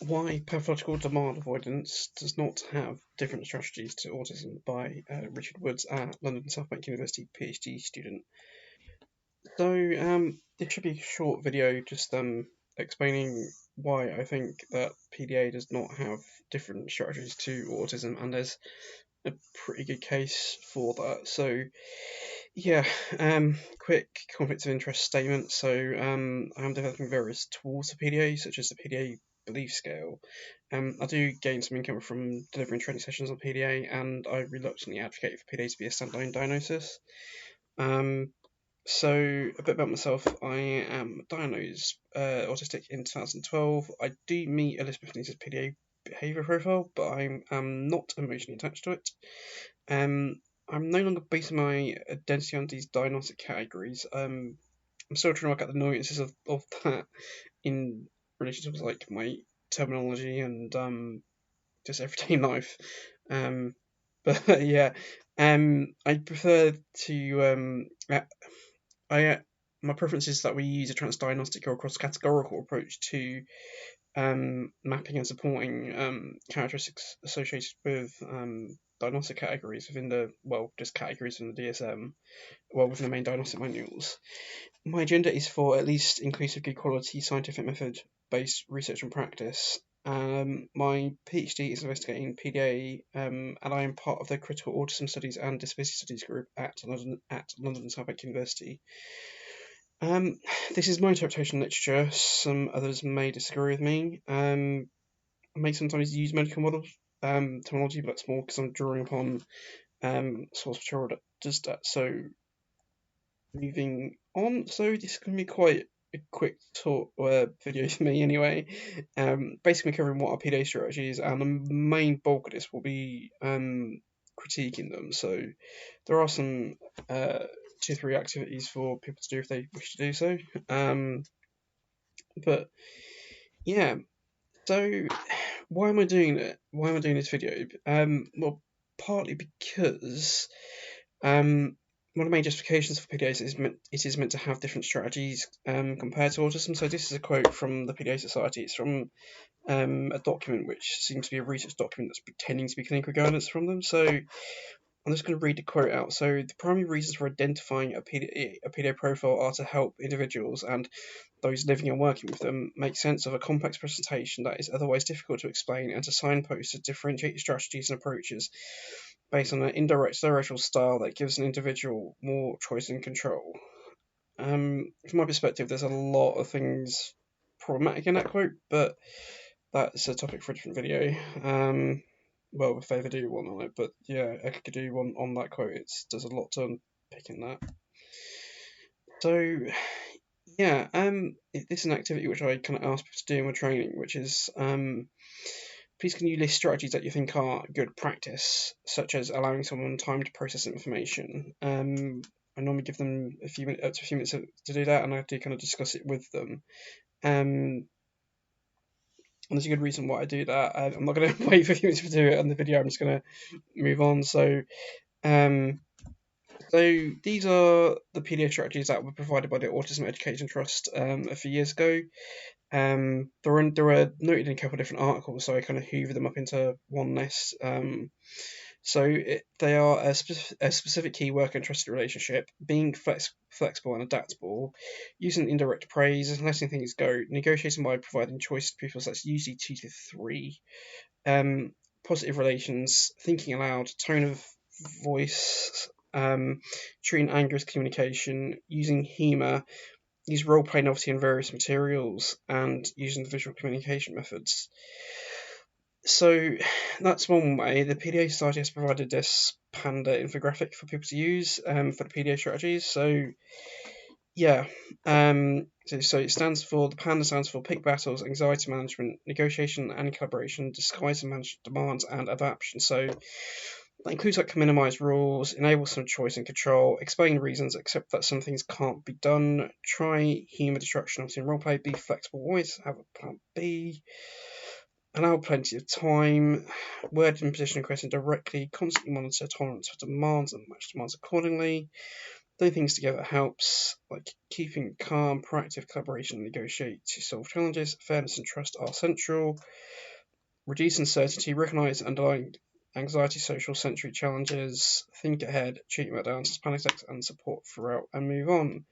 Why Pathological Demand Avoidance Does Not Have Different Strategies to Autism by Richard Woods at London South Bank University, PhD student. So this should be a short video just explaining why I think that PDA does not have different strategies to autism, and there's a pretty good case for that. So yeah, quick conflict of interest statement. So I am developing various tools for PDA, such as the PDA belief scale. I do gain some income from delivering training sessions on PDA, and I reluctantly advocate for PDA to be a standalone diagnosis. So a bit about myself. I am diagnosed autistic in 2012. I do meet Elizabeth Nee's PDA behaviour profile, but I'm not emotionally attached to it. I'm no longer basing my identity on these diagnostic categories. I'm still trying to work out the nuances of that in relation to like my terminology and just everyday life. But yeah, I prefer to my preference is that we use a transdiagnostic or cross-categorical approach to mapping and supporting characteristics associated with diagnostic categories within the, just categories in the DSM, within the main diagnostic manuals. My agenda is for at least inclusive, good quality, scientific method-based research and practice. My PhD is investigating PDA, and I am part of the Critical Autism Studies and Disability Studies group at London South Bank University. This is my interpretation of literature. Some others may disagree with me. I may sometimes use medical model terminology, but that's more because I'm drawing upon source material that does that. So moving on. So this is going to be quite a quick talk video for me anyway. Basically covering what are PDA strategies, and the main bulk of this will be critiquing them. So there are some 2-3 activities for people to do if they wish to do so. But yeah, so why am I doing it? Why am I doing this video? Well, partly because one of the main justifications for PDAs is it is meant to have different strategies compared to autism. So this is a quote from the PDA Society. It's from a document which seems to be a research document that's pretending to be clinical guidance from them. So I'm just going to read the quote out. So the primary reasons for identifying a PDA profile are to help individuals and those living and working with them make sense of a complex presentation that is otherwise difficult to explain, and to signpost to differentiate strategies and approaches based on an indirect directional style that gives an individual more choice and control. From my perspective, there's a lot of things problematic in that quote, but that's a topic for a different video. If they ever do one on it, but yeah, I could do one on that quote. There's a lot to unpick in that. So yeah, this is an activity which I kind of ask people to do in my training, which is please can you list strategies that you think are good practice, such as allowing someone time to process information. I normally give them up to a few minutes to do that, and I do kind of discuss it with them. And there's a good reason why I do that. I'm not going to wait for a few minutes to do it on the video. I'm just going to move on. So these are the PDA strategies that were provided by the Autism Education Trust a few years ago. They were noted in a couple of different articles, so I kind of hoovered them up into one list. They are a specific key worker and trusted relationship, being flexible and adaptable, using indirect praise, letting things go, negotiating by providing choice to people, so that's usually 2 to 3, positive relations, thinking aloud, tone of voice, treating anger as communication, using humour, use role-play novelty in various materials, and using the visual communication methods. So that's one way. The PDA Society has provided this panda infographic for people to use for the PDA strategies. So yeah, so it stands for, the PANDA stands for pick battles, anxiety management, negotiation and collaboration, disguise and manage demands, and adaptation. So that includes like minimize rules, enable some choice and control, explain reasons, accept that some things can't be done, try humour, distraction, obviously in roleplay, be flexible, always have a plan B, allow plenty of time, word and position question directly, constantly monitor tolerance for demands and match demands accordingly, doing things together helps, like keeping calm, proactive collaboration and negotiate to solve challenges. Fairness and trust are central. Reduce uncertainty, recognise underlying anxiety, social sensory challenges, think ahead, treat meltdowns, panic attacks, and support throughout, and move on.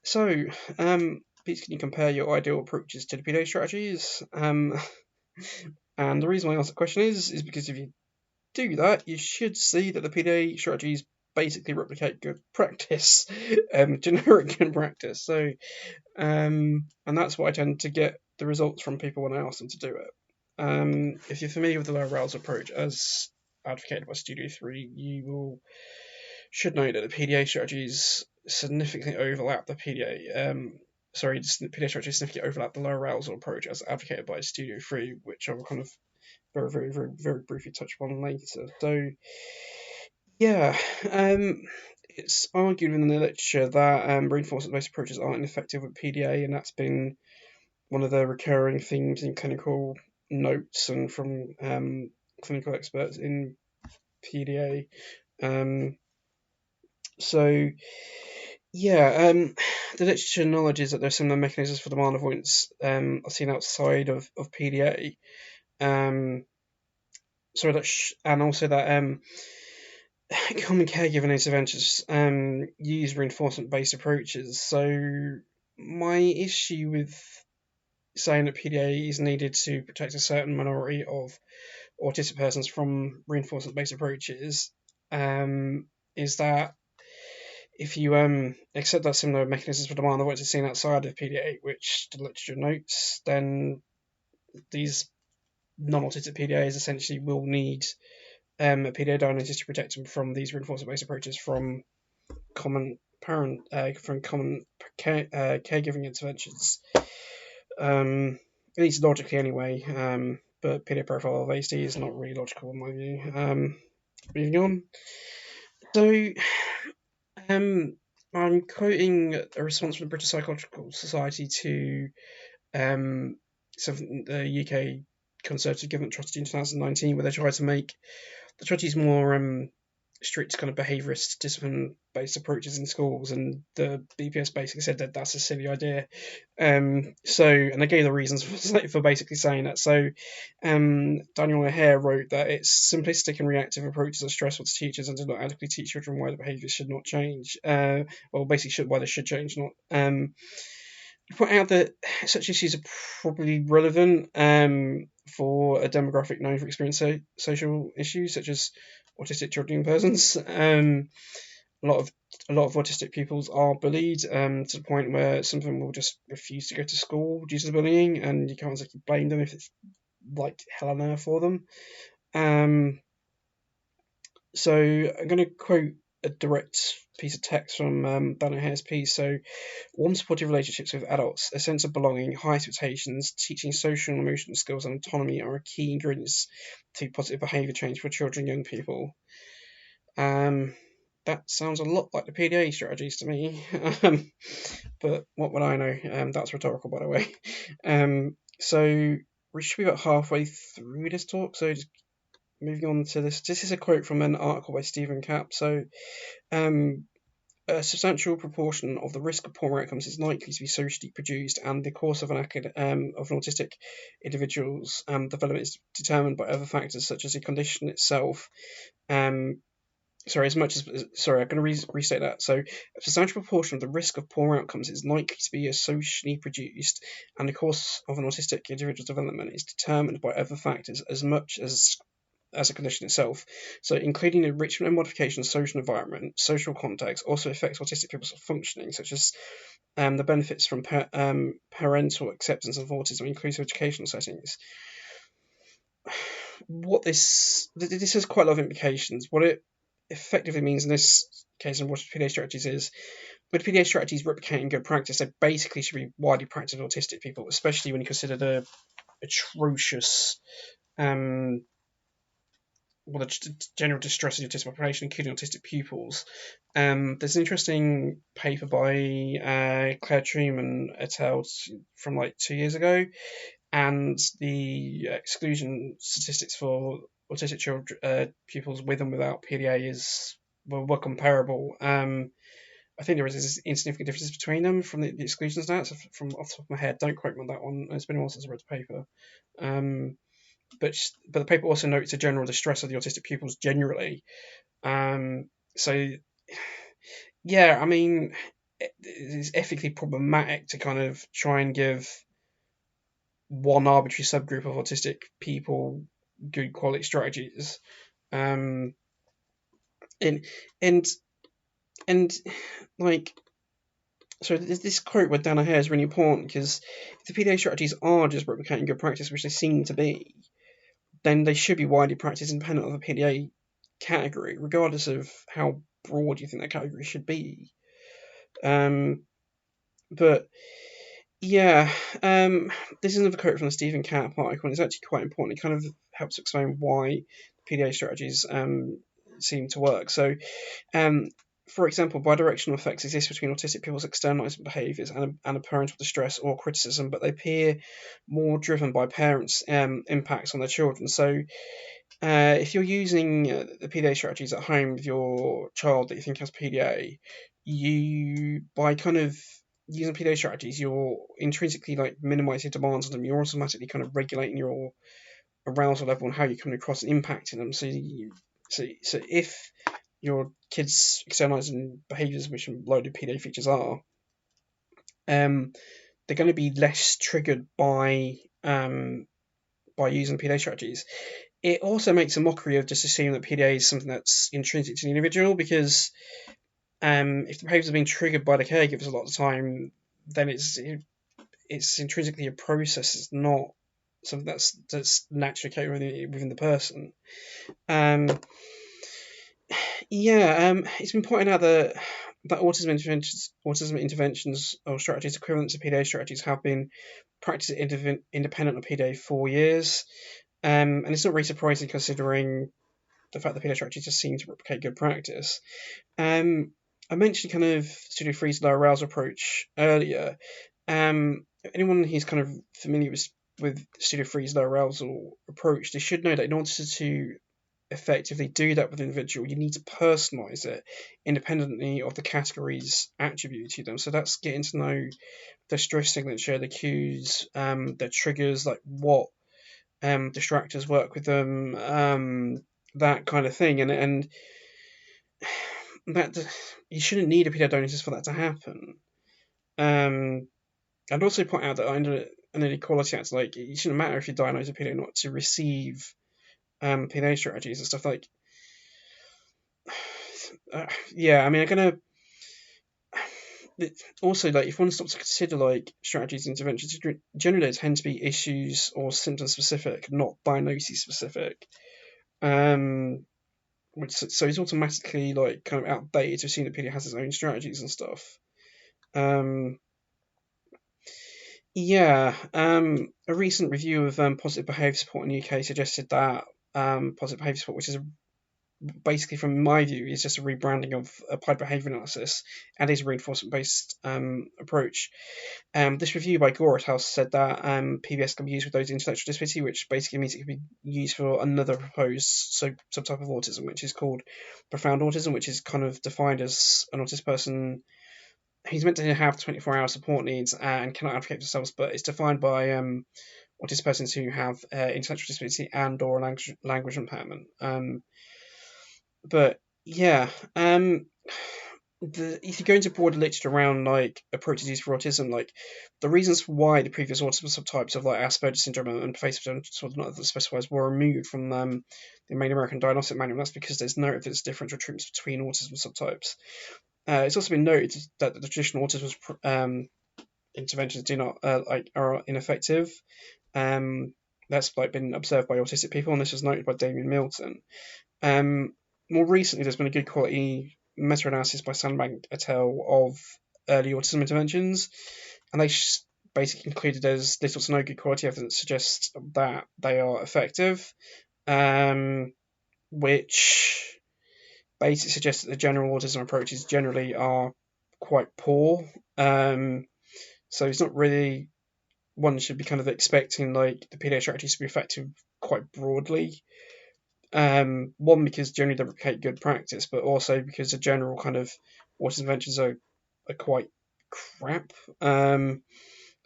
So, please can you compare your ideal approaches to the PDA strategies? And the reason why I ask the question is because if you do that, you should see that the PDA strategies basically replicate good practice, generic good practice. So, and that's why I tend to get the results from people when I ask them to do it. If you're familiar with the low arousal approach as advocated by Studio 3, you should know that the PDA strategies significantly overlap the PDA strategies significantly overlap the low arousal approach as advocated by Studio 3, which I will kind of very briefly touch upon later. So, yeah, it's argued in the literature that reinforcement-based approaches aren't effective with PDA, and that's been one of the recurring themes in clinical notes and from clinical experts in PDA. So, yeah, the literature acknowledges that there are similar mechanisms for demand avoidance are seen outside of PDA. And also that common caregiving interventions use reinforcement-based approaches. So, my issue with saying that PDA is needed to protect a certain minority of autistic persons from reinforcement-based approaches is that if you accept that similar mechanisms for demand avoidance are seen outside of PDA, which the literature notes, then these non-autistic PDAs essentially will need a PDA diagnosis to protect them from these reinforcement-based approaches from common caregiving interventions. At least logically anyway, but PDA Profile of ASD is not really logical in my view. Moving on. So, I'm quoting a response from the British Psychological Society to something the UK Conservative government trusted in 2019, where they tried to make the strategies more strict kind of behaviourist discipline-based approaches in schools, and the BPS basically said that that's a silly idea. And they gave the reasons for basically saying that. So Daniel O'Hare wrote that it's simplistic and reactive approaches are stressful to teachers and do not adequately teach children why the behaviours should not change. Why they should change, not. Point out that such issues are probably relevant for a demographic known for experiencing social issues such as autistic children and persons. A lot of autistic pupils are bullied to the point where some of them will just refuse to go to school due to the bullying, and you can't exactly blame them if it's like hell on earth for them. So I'm going to quote a direct piece of text from Dan O'Hare's piece. So, warm, supportive relationships with adults, a sense of belonging, high expectations, teaching social and emotional skills and autonomy are a key ingredients to positive behaviour change for children and young people. That sounds a lot like the PDA strategies to me, but what would I know? That's rhetorical, by the way. So we should be about halfway through this talk, so just moving on to this. This is a quote from an article by Stephen Kapp. So, a substantial proportion of the risk of poor outcomes is likely to be socially produced, and the course of an autistic individual's development is determined by other factors such as the condition itself. I'm going to restate that. So, a substantial proportion of the risk of poor outcomes is likely to be socially produced, and the course of an autistic individual's development is determined by other factors as much as a condition itself. So, including the enrichment and modification of social environment, social context also affects autistic people's functioning, such as the benefits from parental acceptance of autism in inclusive educational settings. This has quite a lot of implications. What it effectively means in this case, and what PDA strategies is, with PDA strategies replicating good practice, they basically should be widely practiced on autistic people, especially when you consider the atrocious the general distress of the autistic population, including autistic pupils. There's an interesting paper by Claire Truman et al. From like 2 years ago, and the exclusion statistics for autistic children, pupils with and without PDA is were comparable. I think there is insignificant differences between them from the exclusion stats. From off the top of my head, don't quote me on that one. It's been a while since I read the paper. But the paper also notes a general distress of the autistic pupils generally. So yeah, I mean, it's ethically problematic to kind of try and give one arbitrary subgroup of autistic people good quality strategies. Um, and and and like, so this quote with Dana Hare is really important, because if the PDA strategies are just replicating good practice, which they seem to be, then they should be widely practiced independent of the PDA category, regardless of how broad you think that category should be. But yeah, this is another quote from the Stephen Capp article, and it's actually quite important. It kind of helps explain why PDA strategies seem to work. So, for example, bidirectional effects exist between autistic people's externalized behaviours and a parental distress or criticism, but they appear more driven by parents' impacts on their children. So, if you're using the PDA strategies at home with your child that you think has PDA, by kind of using PDA strategies, you're intrinsically like minimizing demands on them. You're automatically kind of regulating your arousal level and how you come across and impacting them. So if your kids externalizing behaviors, which loaded PDA features are, they're going to be less triggered by using PDA strategies. It also makes a mockery of just assuming that PDA is something that's intrinsic to the individual, because if the behaviours are being triggered by the caregivers a lot of the time, then it's intrinsically a process. It's not something that's naturally occurring within the person. It's been pointed out that autism interventions or strategies equivalent to PDA strategies have been practiced independent of PDA for 4 years. And it's not really surprising, considering the fact that PDA strategies just seem to replicate good practice. I mentioned kind of studio freeze low arousal approach earlier. Anyone who's kind of familiar with studio freeze low arousal approach, they should know that in order to effectively do that with an individual, you need to personalize it independently of the categories attributed to them. So that's getting to know the stress signature, the cues, the triggers, like what distractors work with them, that kind of thing, and that you shouldn't need a pedodontis for that to happen. I'd also point out that under an Equality Act, like, it shouldn't matter if you diagnose a pedo or not to receive PDA strategies and stuff like. Yeah, I mean, I'm gonna. Also, like, if one stops to consider like strategies and interventions, generally they tend to be issues or symptom specific, not diagnosis specific. So it's automatically like kind of outdated to assume that PD has its own strategies and stuff. A recent review of positive behaviour support in the UK suggested that positive behaviour support, which is basically, from my view, is just a rebranding of applied behaviour analysis and is a reinforcement-based approach. This review by House said that PBS can be used with those intellectual disability, which basically means it can be used for another proposed subtype of autism, which is called profound autism, which is kind of defined as an autistic person who's meant to have 24-hour support needs and cannot advocate for themselves, but it's defined by autistic persons who have intellectual disability and or language impairment. But yeah, if you go into broader literature around like approaches used for autism, like the reasons why the previous autism subtypes of like Asperger's syndrome and pervasive disorder not specified were removed from the main American Diagnostic Manual. That's because there's no evidence differential treatments between autism subtypes. It's also been noted that the traditional autism interventions do not are ineffective. That's like been observed by autistic people, and this was noted by Damien Milton. More recently, there's been a good quality meta-analysis by Sandbank et al. Of early autism interventions, and they basically concluded there's little to no good quality evidence suggests that they are effective, which basically suggests that the general autism approaches generally are quite poor. So it's not really, one should be kind of expecting like the PDA strategies to be effective quite broadly. One, because generally they replicate good practice, but also because the general kind of autism interventions are quite crap.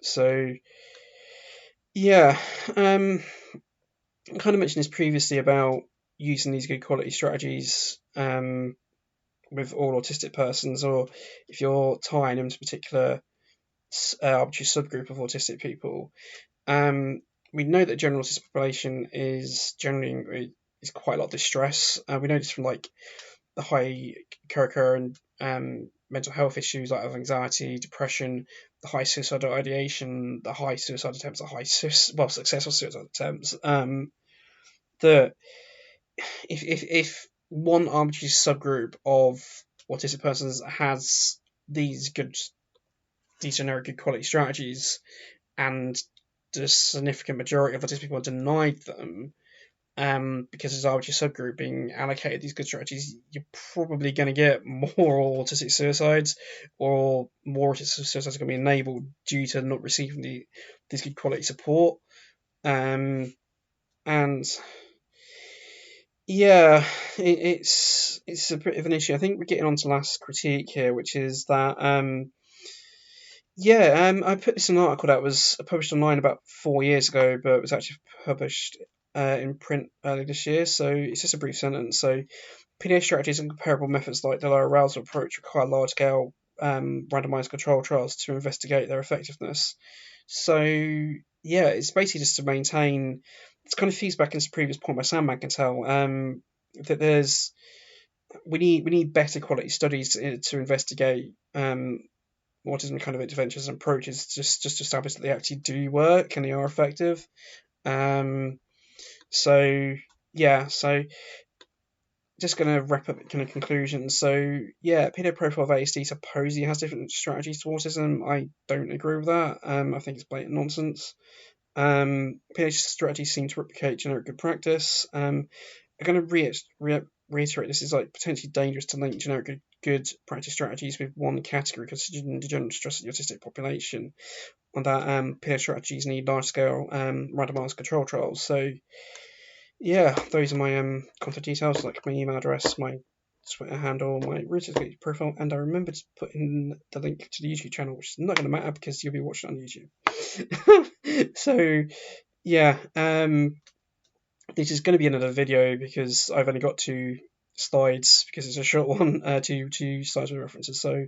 So yeah, I kind of mentioned this previously about using these good quality strategies with all autistic persons, or if you're tying them to a particular arbitrary subgroup of autistic people. We know that general autistic population is generally is quite a lot of distress. We know this from like the high co-occurring mental health issues like anxiety, depression, the high suicidal ideation, the high suicide attempts, the high successful suicide attempts. That if one arbitrary subgroup of autistic persons has these generic good quality strategies, and the significant majority of autistic people are denied them, because there's arbitrary subgroup being allocated these good strategies, you're probably going to get more autistic suicides, or more autistic suicides are going to be enabled due to not receiving this good quality support. And yeah, it's a bit of an issue. I think we're getting on to the last critique here, which is that I put this in an article that was published online about 4 years ago, but it was actually published in print early this year. So it's just a brief sentence. So PDA strategies and comparable methods like the low arousal approach require large-scale randomized control trials to investigate their effectiveness. So yeah, it's basically just to maintain. It's kind of feeds back into the previous point by Sam McIntyre, that we need better quality studies to investigate autism kind of interventions and approaches, just to establish that they actually do work and they are effective. So yeah, so just going to wrap up kind of conclusions. So yeah, PDA Profile of ASD supposedly has different strategies to autism. I don't agree with that. I think it's blatant nonsense. PDA strategies seem to replicate generic good practice. I'm going to reiterate this is like potentially dangerous to link generic good practice strategies with one category, considering the general stress of the autistic population, and that PDA strategies need large-scale randomized control trials. So yeah, those are my contact details, like my email address, my Twitter handle, my RCT profile, and I remembered to put in the link to the YouTube channel, which is not going to matter because you'll be watching it on YouTube. So yeah, this is going to be another video because I've only got 2 slides because it's a short one, two slides with references. So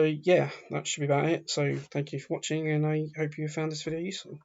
yeah, that should be about it. So thank you for watching, and I hope you found this video useful.